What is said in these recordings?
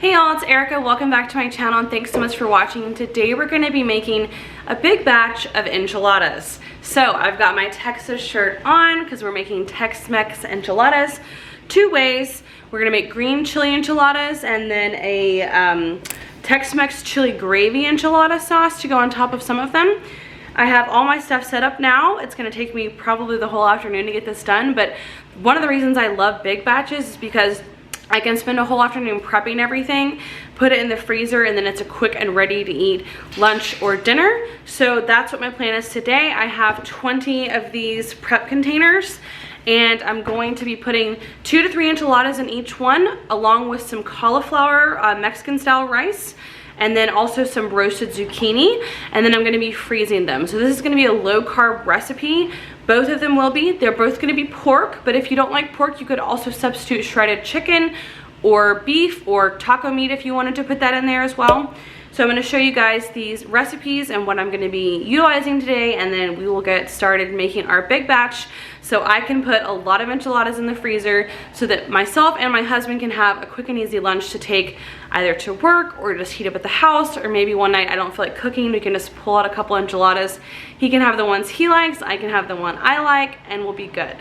Hey y'all, it's Erica. Welcome back to my channel and thanks so much for watching. Today we're going to be making a big batch of enchiladas. So I've got my Texas shirt on because we're making Tex-Mex enchiladas two ways. We're going to make green chili enchiladas and then a Tex-Mex chili gravy enchilada sauce to go on top of some of them. I have all my stuff set up now. It's going to take me probably the whole afternoon to get this done, but one of the reasons I love big batches is because I can spend a whole afternoon prepping everything, put it in the freezer, and then it's a quick and ready to eat lunch or dinner. So that's what my plan is today. I have 20 of these prep containers and I'm going to be putting 2 to 3 enchiladas in each one, along with some cauliflower Mexican style rice, and then also some roasted zucchini, and then I'm gonna be freezing them. So this is gonna be a low carb recipe. Both of them will be. They're both gonna be pork, but if you don't like pork, you could also substitute shredded chicken or beef or taco meat if you wanted to put that in there as well. So I'm gonna show you guys these recipes and what I'm gonna be utilizing today, and then we will get started making our big batch so I can put a lot of enchiladas in the freezer so that myself and my husband can have a quick and easy lunch to take either to work or just heat up at the house, or maybe one night I don't feel like cooking, we can just pull out a couple enchiladas. He can have the ones he likes, I can have the one I like, and we'll be good.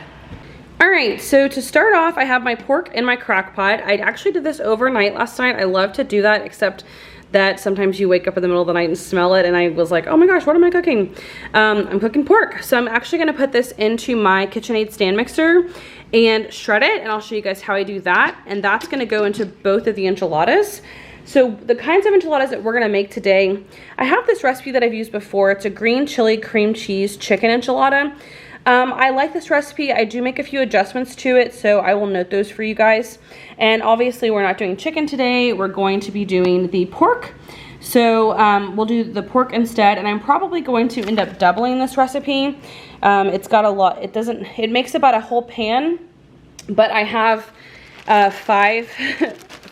All right, so to start off, I have my pork in my crock pot. I actually did this overnight last night. I love to do that, except that sometimes you wake up in the middle of the night and smell it, and I was like, oh my gosh, what am I cooking? I'm cooking pork. So I'm actually gonna put this into my KitchenAid stand mixer and shred it, and I'll show you guys how I do that. And that's gonna go into both of the enchiladas. So the kinds of enchiladas that we're gonna make today, I have this recipe that I've used before. It's a green chili cream cheese chicken enchilada. I like this recipe. I do make a few adjustments to it, so I will note those for you guys. And obviously we're not doing chicken today. We're going to be doing the pork. So we'll do the pork instead, and I'm probably going to end up doubling this recipe. It's got a lot. It makes about a whole pan, but I have 5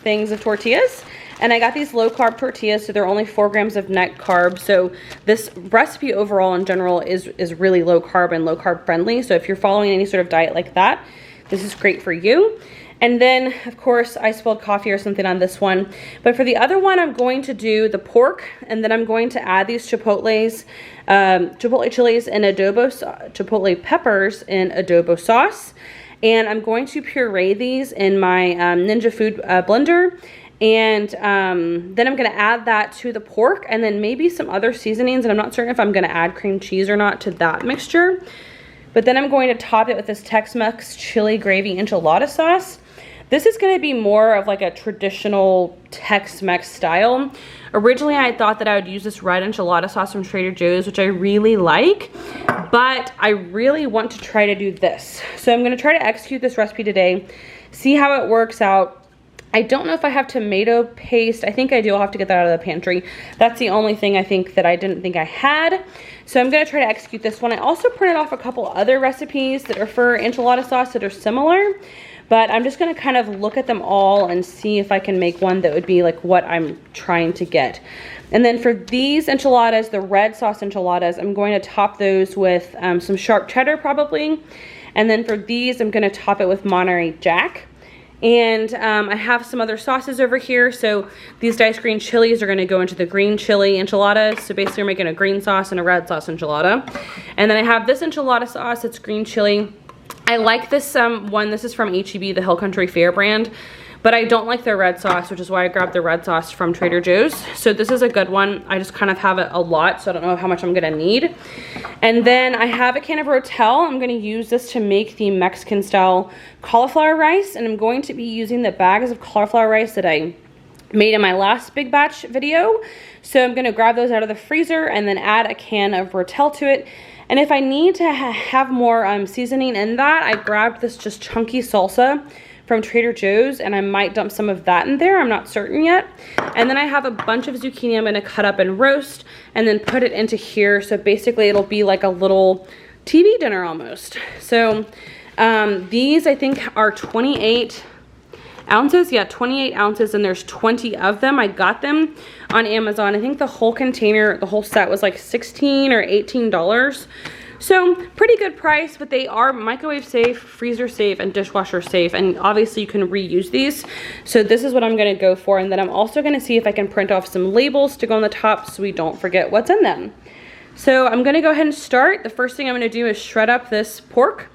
things of tortillas. And I got these low carb tortillas, so they're only 4 grams of net carb. So this recipe overall in general is really low carb and low carb friendly. So if you're following any sort of diet like that, this is great for you. And then of course I spilled coffee or something on this one. But for the other one, I'm going to do the pork, and then I'm going to add these chipotles, chipotle chilies and chipotle peppers in adobo sauce. And I'm going to puree these in my Ninja Food blender. And then I'm gonna add that to the pork, and then maybe some other seasonings, and I'm not certain if I'm gonna add cream cheese or not to that mixture. But then I'm going to top it with this Tex-Mex chili gravy enchilada sauce. This is gonna be more of like a traditional Tex-Mex style. Originally I thought that I would use this red enchilada sauce from Trader Joe's, which I really like, but I really want to try to do this. So I'm gonna try to execute this recipe today, see how it works out. I don't know if I have tomato paste. I think I do. I'll have to get that out of the pantry. That's the only thing I think that I didn't think I had. So I'm gonna try to execute this one. I also printed off a couple other recipes that are for enchilada sauce that are similar, but I'm just gonna kind of look at them all and see if I can make one that would be like what I'm trying to get. And then for these enchiladas, the red sauce enchiladas, I'm going to top those with some sharp cheddar probably. And then for these, I'm gonna top it with Monterey Jack. And I have some other sauces over here. So these diced green chilies are gonna go into the green chili enchiladas. So basically we're making a green sauce and a red sauce enchilada. And then I have this enchilada sauce, it's green chili. I like this one, this is from H-E-B, the Hill Country Fare brand. But I don't like their red sauce, which is why I grabbed the red sauce from Trader Joe's. So this is a good one. I just kind of have it a lot, so I don't know how much I'm gonna need. And then I have a can of Rotel. I'm gonna use this to make the Mexican style cauliflower rice, and I'm going to be using the bags of cauliflower rice that I made in my last big batch video. So I'm gonna grab those out of the freezer and then add a can of Rotel to it. And if I need to have more seasoning in that, I grabbed this just chunky salsa from Trader Joe's, and I might dump some of that in there. I'm not certain yet. And then I have a bunch of zucchini I'm gonna cut up and roast and then put it into here. So basically it'll be like a little TV dinner almost. So these I think are 28 ounces. Yeah, 28 ounces, and there's 20 of them. I got them on Amazon. I think the whole container, the whole set was like $16 or $18. So pretty good price, but they are microwave safe, freezer safe, and dishwasher safe. And obviously you can reuse these. So this is what I'm gonna go for. And then I'm also gonna see if I can print off some labels to go on the top so we don't forget what's in them. So I'm gonna go ahead and start. The first thing I'm gonna do is shred up this pork.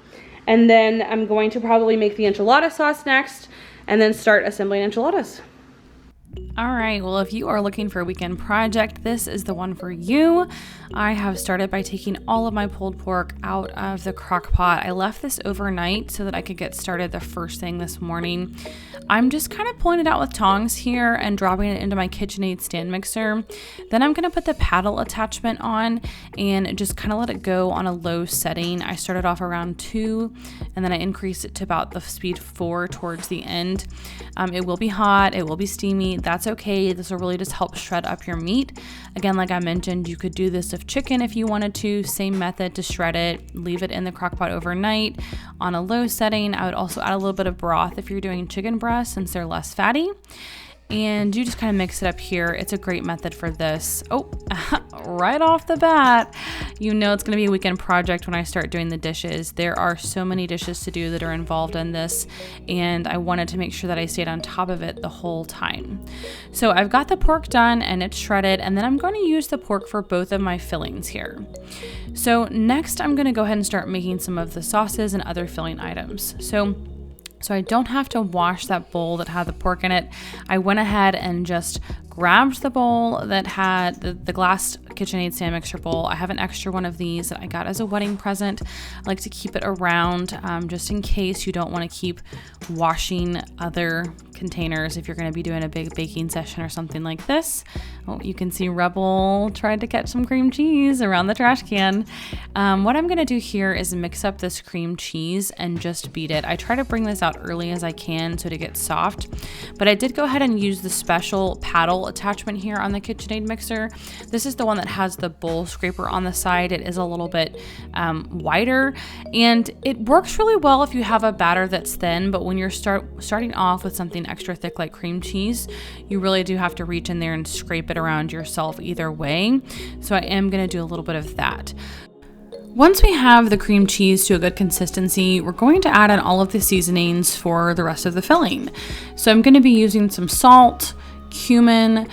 And then I'm going to probably make the enchilada sauce next and then start assembling enchiladas. All right, well, if you are looking for a weekend project, this is the one for you. I have started by taking all of my pulled pork out of the crock pot. I left this overnight so that I could get started the first thing this morning. I'm just kind of pulling it out with tongs here and dropping it into my KitchenAid stand mixer. Then I'm gonna put the paddle attachment on and just kind of let it go on a low setting. I started off around 2 and then I increased it to about the speed 4 towards the end. It will be hot, it will be steamy. That's okay. This will really just help shred up your meat. Again, like I mentioned, you could do this of chicken if you wanted to. Same method to shred it. Leave it in the crock pot overnight on a low setting. I would also add a little bit of broth if you're doing chicken breasts since they're less fatty. And you just kind of mix it up here. It's a great method for this. Oh, right off the bat, you know it's gonna be a weekend project when I start doing the dishes. There are so many dishes to do that are involved in this, and I wanted to make sure that I stayed on top of it the whole time. So I've got the pork done and it's shredded, and then I'm going to use the pork for both of my fillings here. So next I'm gonna go ahead and start making some of the sauces and other filling items. So I don't have to wash that bowl that had the pork in it. I went ahead and just grabbed the bowl that had the glass KitchenAid stand mixer bowl. I have an extra one of these that I got as a wedding present. I like to keep it around just in case you don't want to keep washing other containers if you're going to be doing a big baking session or something like this. Oh, you can see Rebel tried to catch some cream cheese around the trash can. What I'm going to do here is mix up this cream cheese and just beat it. I try to bring this out early as I can so it gets soft, but I did go ahead and use the special paddle attachment here on the KitchenAid mixer. This is the one that has the bowl scraper on the side. It is a little bit wider, and it works really well if you have a batter that's thin, but when you're starting off with something extra thick like cream cheese, you really do have to reach in there and scrape it around yourself either way. So I am going to do a little bit of that. Once we have the cream cheese to a good consistency, we're going to add in all of the seasonings for the rest of the filling. So I'm going to be using some salt, cumin,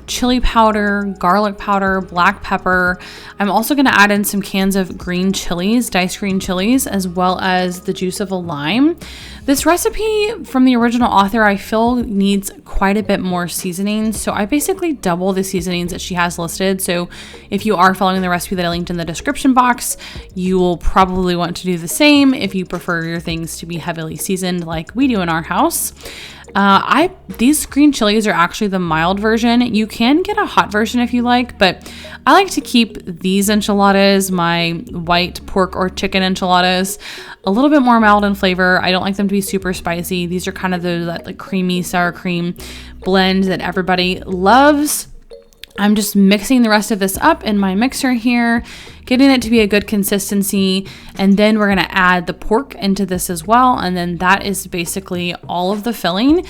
chili powder, garlic powder, black pepper. I'm also going to add in some cans of green chilies, diced green chilies, as well as the juice of a lime. This recipe from the original author, I feel, needs quite a bit more seasoning. So I basically double the seasonings that she has listed. So if you are following the recipe that I linked in the description box, you will probably want to do the same if you prefer your things to be heavily seasoned like we do in our house. These green chilies are actually the mild version. You can get a hot version if you like, but I like to keep these enchiladas, my white pork or chicken enchiladas, a little bit more mild in flavor. I don't like them to be super spicy. These are kind of that like creamy sour cream blend that everybody loves. I'm just mixing the rest of this up in my mixer here, getting it to be a good consistency, and then we're gonna add the pork into this as well, and then that is basically all of the filling.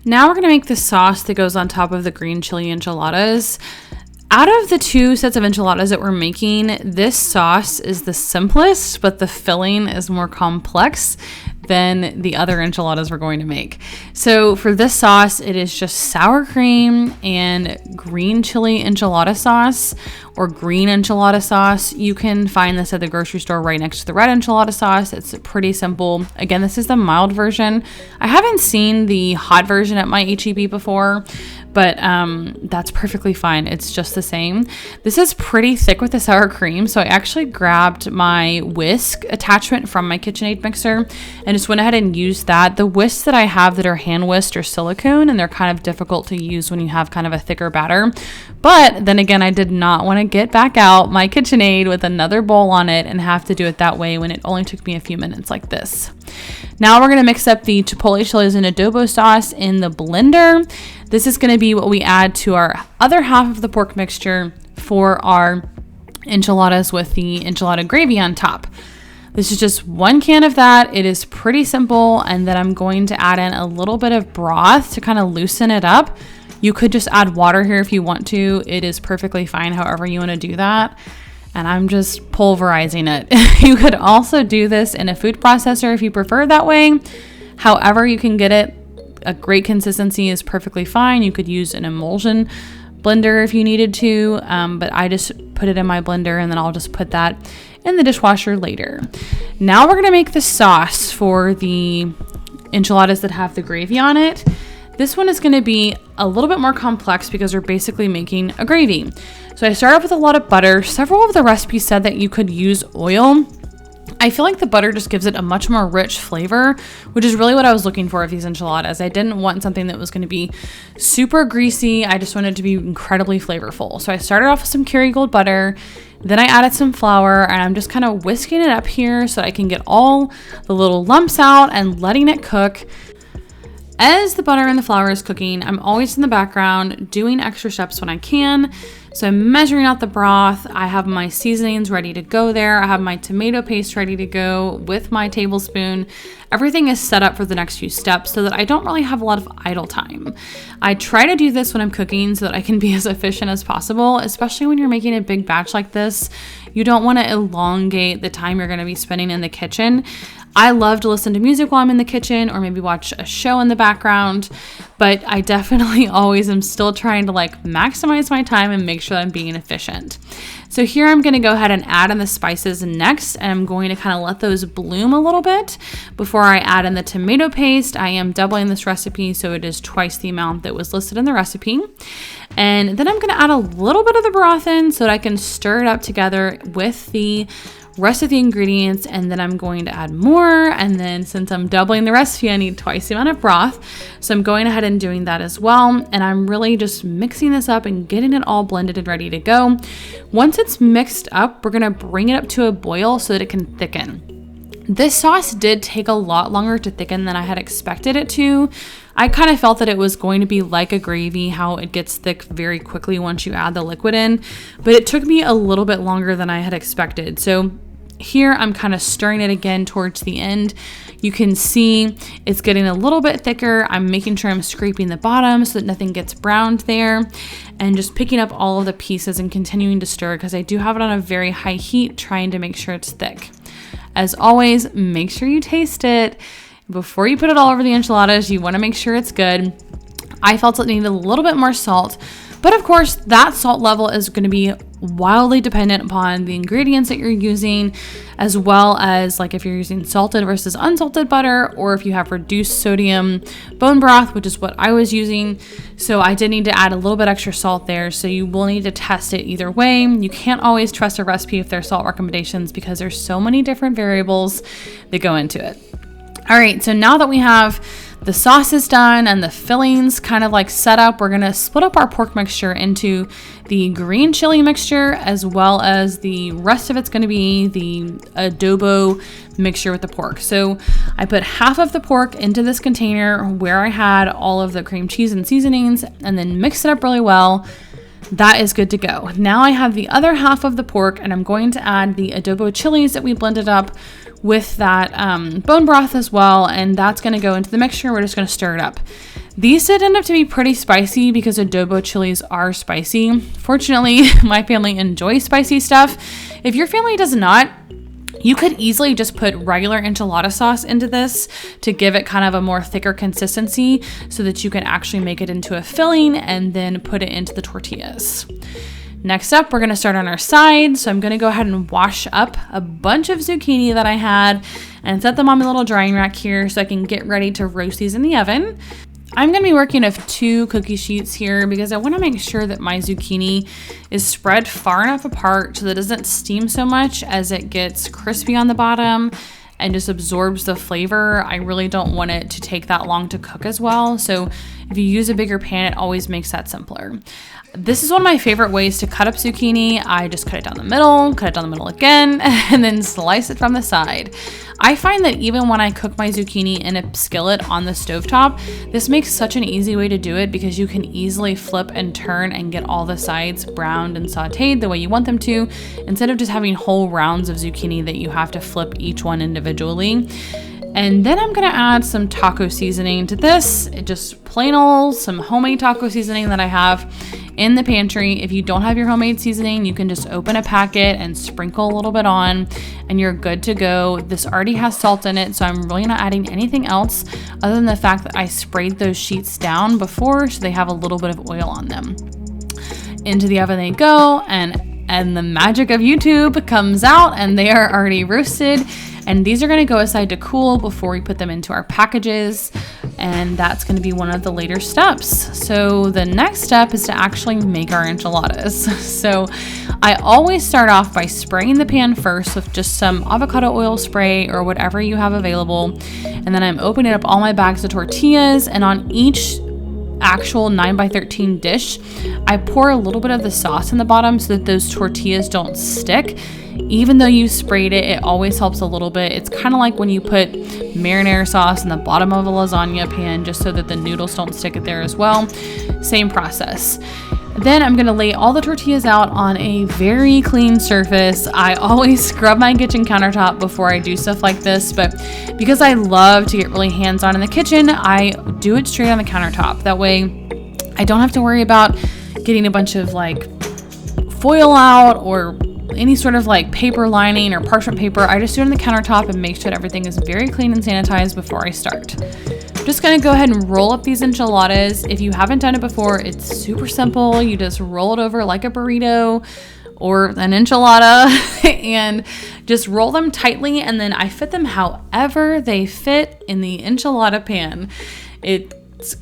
Now we're gonna make the sauce that goes on top of the green chili enchiladas. Out of the 2 sets of enchiladas that we're making, this sauce is the simplest, but the filling is more complex than the other enchiladas we're going to make. So for this sauce, it is just sour cream and green chili enchilada sauce or green enchilada sauce. You can find this at the grocery store right next to the red enchilada sauce. It's pretty simple. Again, this is the mild version. I haven't seen the hot version at my H-E-B before, but that's perfectly fine. It's just the same. This is pretty thick with the sour cream, so I actually grabbed my whisk attachment from my KitchenAid mixer and just went ahead and used that. The whisks that I have that are hand whisked are silicone, and they're kind of difficult to use when you have kind of a thicker batter. But then again, I did not want to get back out my KitchenAid with another bowl on it and have to do it that way when it only took me a few minutes like this. Now we're going to mix up the chipotle chilies and adobo sauce in the blender. This is going to be what we add to our other half of the pork mixture for our enchiladas with the enchilada gravy on top. This is just 1 can of that. It is pretty simple, and then I'm going to add in a little bit of broth to kind of loosen it up. You could just add water here if you want to. It is perfectly fine however you want to do that. and I'm just pulverizing it. You could also do this in a food processor if you prefer that way. However you can get it a great consistency is perfectly fine. You could use an emulsion blender if you needed to, but I just put it in my blender and then I'll just put that in the dishwasher later. Now we're gonna make the sauce for the enchiladas that have the gravy on it. This one is gonna be a little bit more complex because we're basically making a gravy. So I started off with a lot of butter. Several of the recipes said that you could use oil. I feel like the butter just gives it a much more rich flavor, which is really what I was looking for with these enchiladas. I didn't want something that was going to be super greasy. I just wanted it to be incredibly flavorful. So I started off with some Kerrygold butter. Then I added some flour, and I'm just kind of whisking it up here so I can get all the little lumps out and letting it cook. As the butter and the flour is cooking, I'm always in the background doing extra steps when I can. So I'm measuring out the broth. I have my seasonings ready to go there. I have my tomato paste ready to go with my tablespoon. Everything is set up for the next few steps so that I don't really have a lot of idle time. I try to do this when I'm cooking so that I can be as efficient as possible, especially when you're making a big batch like this. You don't want to elongate the time you're going to be spending in the kitchen. I love to listen to music while I'm in the kitchen or maybe watch a show in the background, but I definitely always am still trying to maximize my time and make sure that I'm being efficient. So here I'm going to go ahead and add in the spices next, and I'm going to kind of let those bloom a little bit before I add in the tomato paste. I am doubling this recipe, so it is twice the amount that was listed in the recipe. And then I'm going to add a little bit of the broth in so that I can stir it up together with the rest of the ingredients, and then I'm going to add more. And then since I'm doubling the recipe, I need twice the amount of broth, so I'm going ahead and doing that as well. And I'm really just mixing this up and getting it all blended and ready to go. Once it's mixed up, we're going to bring it up to a boil so that it can thicken. This sauce did take a lot longer to thicken than I had expected it to. I kind of felt that it was going to be like a gravy, how it gets thick very quickly once you add the liquid in, but it took me a little bit longer than I had expected. So here I'm kind of stirring it again towards the end. You can see it's getting a little bit thicker. I'm making sure I'm scraping the bottom so that nothing gets browned there, and just picking up all of the pieces and continuing to stir because I do have it on a very high heat, trying to make sure it's thick. As always, make sure you taste it. Before you put it all over the enchiladas, you want to make sure it's good. I felt it needed a little bit more salt, but of course that salt level is going to be wildly dependent upon the ingredients that you're using, as well as if you're using salted versus unsalted butter, or if you have reduced sodium bone broth, which is what I was using. So I did need to add a little bit extra salt there. So you will need to test it either way. You can't always trust a recipe if there's salt recommendations because there's so many different variables that go into it. All right, so now that we have the sauce is done and the fillings kind of set up, we're gonna split up our pork mixture into the green chili mixture, as well as the rest of it's gonna be the adobo mixture with the pork. So I put half of the pork into this container where I had all of the cream cheese and seasonings, and then mixed it up really well. That is good to go. Now I have the other half of the pork, and I'm going to add the adobo chilies that we blended up with that bone broth as well, and that's going to go into the mixture. We're just going to stir it up. These did end up to be pretty spicy because adobo chilies are spicy. Fortunately, my family enjoys spicy stuff. If your family does not, you could easily just put regular enchilada sauce into this to give it kind of a more thicker consistency so that you can actually make it into a filling and then put it into the tortillas. Next up, we're going to start on our side. So I'm going to go ahead and wash up a bunch of zucchini that I had and set them on my little drying rack here so I can get ready to roast these in the oven. I'm going to be working with 2 cookie sheets here because I want to make sure that my zucchini is spread far enough apart so that it doesn't steam so much as it gets crispy on the bottom and just absorbs the flavor. I really don't want it to take that long to cook as well. So if you use a bigger pan, it always makes that simpler. This is one of my favorite ways to cut up zucchini. I just cut it down the middle, cut it down the middle again, and then slice it from the side. I find that even when I cook my zucchini in a skillet on the stovetop, this makes such an easy way to do it because you can easily flip and turn and get all the sides browned and sauteed the way you want them to, instead of just having whole rounds of zucchini that you have to flip each one individually. And then I'm gonna add some taco seasoning to this. Just plain old, some homemade taco seasoning that I have in the pantry. If you don't have your homemade seasoning, you can just open a packet and sprinkle a little bit on and you're good to go. This already has salt in it, so I'm really not adding anything else other than the fact that I sprayed those sheets down before so they have a little bit of oil on them. Into the oven they go, and the magic of YouTube comes out and they are already roasted. And these are going to go aside to cool before we put them into our packages. And that's going to be one of the later steps. So the next step is to actually make our enchiladas. So I always start off by spraying the pan first with just some avocado oil spray or whatever you have available. And then I'm opening up all my bags of tortillas, and on each actual 9x13 dish, I pour a little bit of the sauce in the bottom so that those tortillas don't stick. Even though you sprayed it, it always helps a little bit. It's kind of like when you put marinara sauce in the bottom of a lasagna pan just so that the noodles don't stick it there as well. Same process. Then I'm going to lay all the tortillas out on a very clean surface. I always scrub my kitchen countertop before I do stuff like this, but because I love to get really hands-on in the kitchen, I do it straight on the countertop. That way I don't have to worry about getting a bunch of like foil out or any sort of like paper lining or parchment paper. I just do it on the countertop and make sure that everything is very clean and sanitized before I start. I'm just gonna go ahead and roll up these enchiladas. If you haven't done it before, it's super simple. You just roll it over like a burrito or an enchilada and just roll them tightly, and then I fit them however they fit in the enchilada pan. It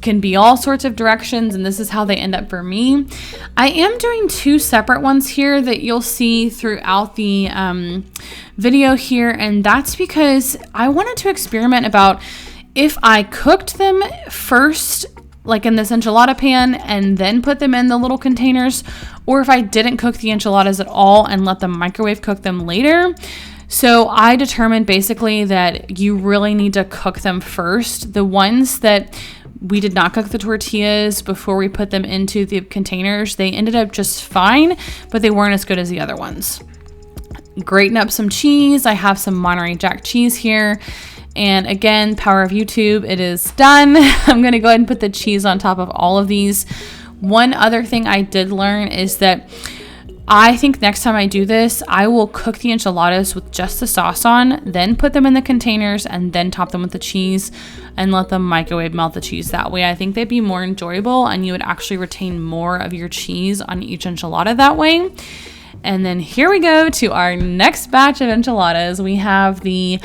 can be all sorts of directions, and this is how they end up for me. I am doing two separate ones here that you'll see throughout the video here, and that's because I wanted to experiment about if I cooked them first, like in this enchilada pan, and then put them in the little containers, or if I didn't cook the enchiladas at all and let them microwave cook them later. So I determined basically that you really need to cook them first. The ones that we did not cook the tortillas before we put them into the containers, they ended up just fine, but they weren't as good as the other ones. Grating up some cheese. I have some Monterey Jack cheese here. And again, power of YouTube, it is done. I'm going to go ahead and put the cheese on top of all of these. One other thing I did learn is that I think next time I do this, I will cook the enchiladas with just the sauce on, then put them in the containers, and then top them with the cheese and let them microwave melt the cheese that way. I think they'd be more enjoyable, and you would actually retain more of your cheese on each enchilada that way. And then here we go to our next batch of enchiladas. We have the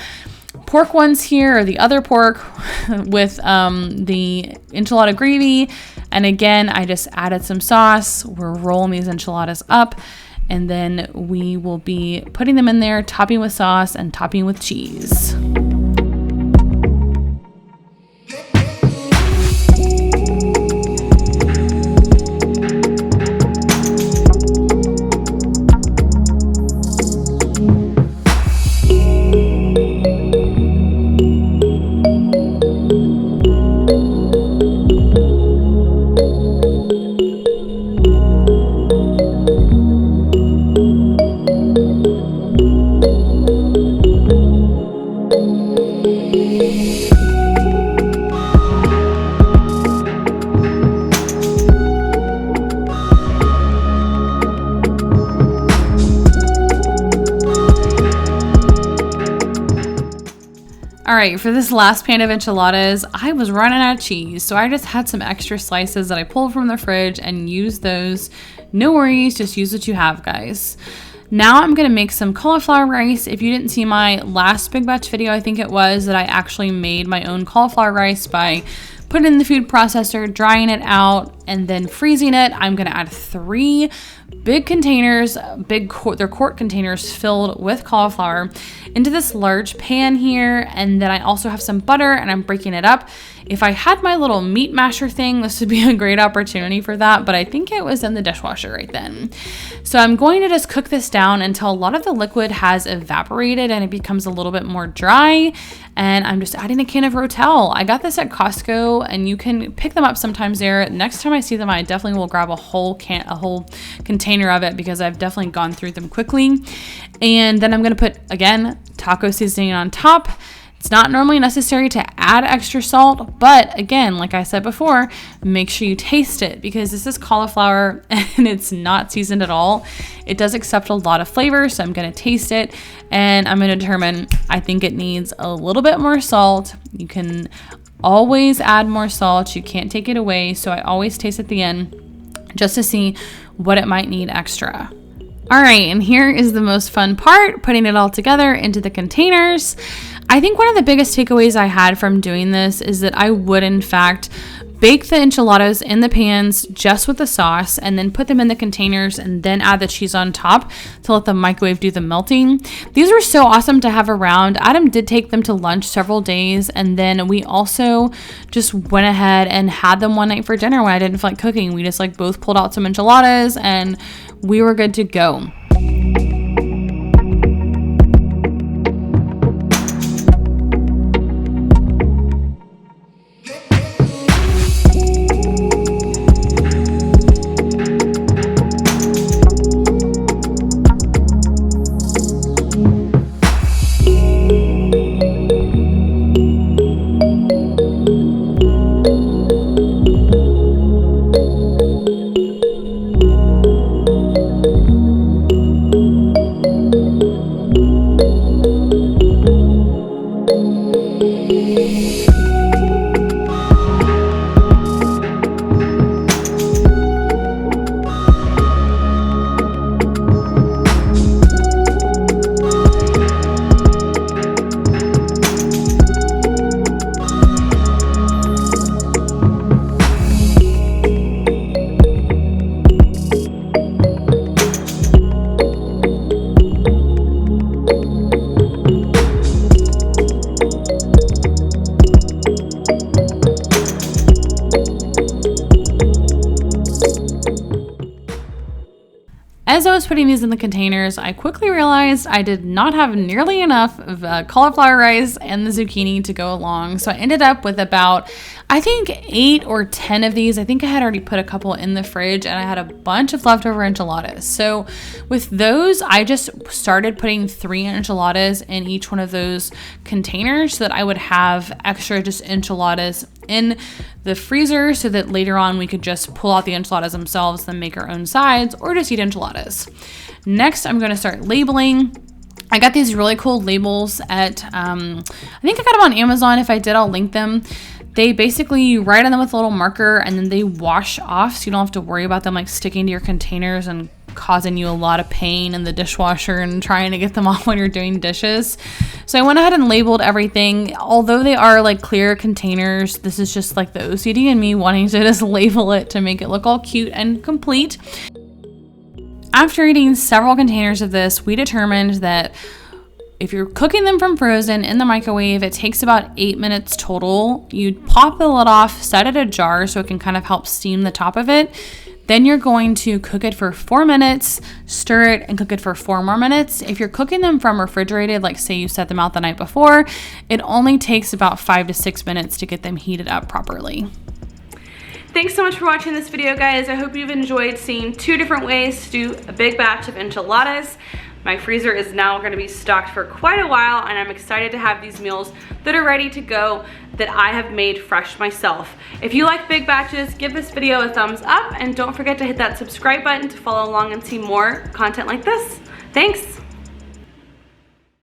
pork ones here, or the other pork with the enchilada gravy. And again, I just added some sauce. We're rolling these enchiladas up, and then we will be putting them in there, topping with sauce and topping with cheese. All right, for this last pan of enchiladas, I was running out of cheese, so I just had some extra slices that I pulled from the fridge and used those. No worries, just use what you have, guys. Now I'm gonna make some cauliflower rice. If you didn't see my last big batch video, I think it was, that I actually made my own cauliflower rice by putting it in the food processor, drying it out, and then freezing it. I'm gonna add 3 big containers, they're quart containers filled with cauliflower into this large pan here. And then I also have some butter, and I'm breaking it up. If I had my little meat masher thing, this would be a great opportunity for that, but I think it was in the dishwasher right then. So I'm going to just cook this down until a lot of the liquid has evaporated and it becomes a little bit more dry. And I'm just adding a can of Rotel. I got this at Costco, and you can pick them up sometimes there. Next time I see them, I definitely will grab a whole container of it, because I've definitely gone through them quickly. And then I'm going to put, again, taco seasoning on top. It's not normally necessary to add extra salt, but again, like I said before, make sure you taste it because this is cauliflower and it's not seasoned at all. It does accept a lot of flavor, so I'm gonna taste it and I'm gonna determine, I think it needs a little bit more salt. You can always add more salt, you can't take it away, so I always taste at the end just to see what it might need extra. All right, and here is the most fun part, putting it all together into the containers. I think one of the biggest takeaways I had from doing this is that I would in fact bake the enchiladas in the pans just with the sauce and then put them in the containers and then add the cheese on top to let the microwave do the melting. These were so awesome to have around. Adam did take them to lunch several days, and then we also just went ahead and had them one night for dinner when I didn't feel like cooking. We just like both pulled out some enchiladas and we were good to go. As I was putting these in the containers, I quickly realized I did not have nearly enough of cauliflower rice and the zucchini to go along. So I ended up with about, I think 8 or 10 of these. I think I had already put a couple in the fridge and I had a bunch of leftover enchiladas. So with those, I just started putting 3 enchiladas in each one of those containers so that I would have extra just enchiladas in the freezer so that later on we could just pull out the enchiladas themselves, then make our own sides or just eat enchiladas. Next, I'm going to start labeling. I got these really cool labels at, I think I got them on Amazon. If I did, I'll link them. They basically, you write on them with a little marker and then they wash off so you don't have to worry about them like sticking to your containers and causing you a lot of pain in the dishwasher and trying to get them off when you're doing dishes. So I went ahead and labeled everything. Although they are like clear containers, this is just like the OCD in me wanting to just label it to make it look all cute and complete. After eating several containers of this, we determined that if you're cooking them from frozen in the microwave, it takes about 8 minutes total. You'd pop the lid off, set it in a jar so it can kind of help steam the top of it. Then you're going to cook it for 4 minutes, stir it, and cook it for 4 more minutes. If you're cooking them from refrigerated, like say you set them out the night before, it only takes about 5 to 6 minutes to get them heated up properly. Thanks so much for watching this video, guys. I hope you've enjoyed seeing 2 different ways to do a big batch of enchiladas. My freezer is now going to be stocked for quite a while, and I'm excited to have these meals that are ready to go that I have made fresh myself. If you like big batches, give this video a thumbs up, and don't forget to hit that subscribe button to follow along and see more content like this. Thanks!